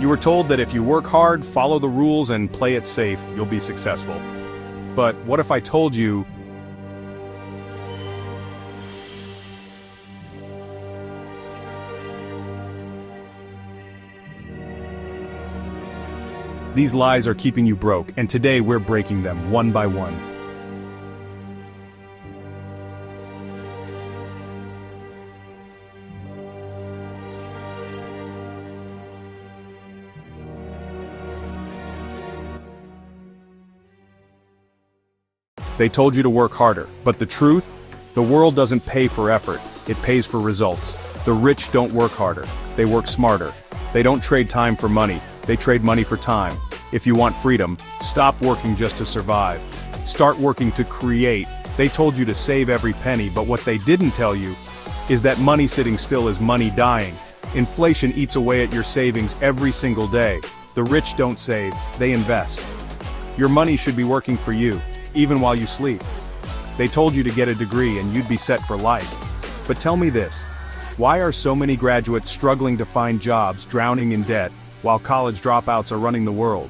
You were told that if you work hard, follow the rules, and play it safe, you'll be successful. But what if I told you these lies are keeping you broke, and today we're breaking them one by one. They told you to work harder, but the truth? The world doesn't pay for effort, it pays for results. The rich don't work harder, they work smarter. They don't trade time for money, they trade money for time. If you want freedom, stop working just to survive. Start working to create. They told you to save every penny, but what they didn't tell you is that money sitting still is money dying. Inflation eats away at your savings every single day. The rich don't save, they invest. Your money should be working for you, even while you sleep. They told you to get a degree and you'd be set for life. But tell me this, why are so many graduates struggling to find jobs, drowning in debt, while college dropouts are running the world?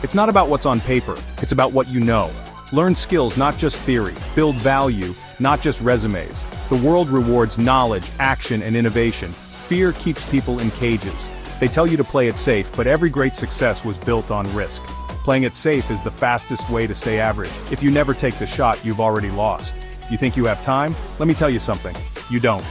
It's not about what's on paper, it's about what you know. Learn skills, not just theory. Build value, not just resumes. The world rewards knowledge, action, and innovation. Fear keeps people in cages. They tell you to play it safe, but every great success was built on risk. Playing it safe is the fastest way to stay average. If you never take the shot, you've already lost. You think you have time? Let me tell you something. You don't.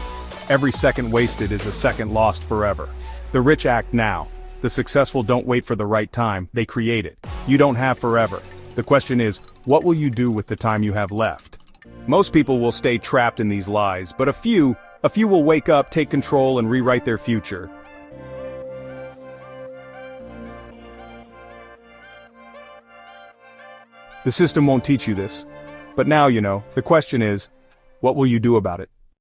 Every second wasted is a second lost forever. The rich act now. The successful don't wait for the right time, they create it. You don't have forever. The question is, what will you do with the time you have left? Most people will stay trapped in these lies, but a few will wake up, take control, and rewrite their future. The system won't teach you this. But now you know, the question is, what will you do about it?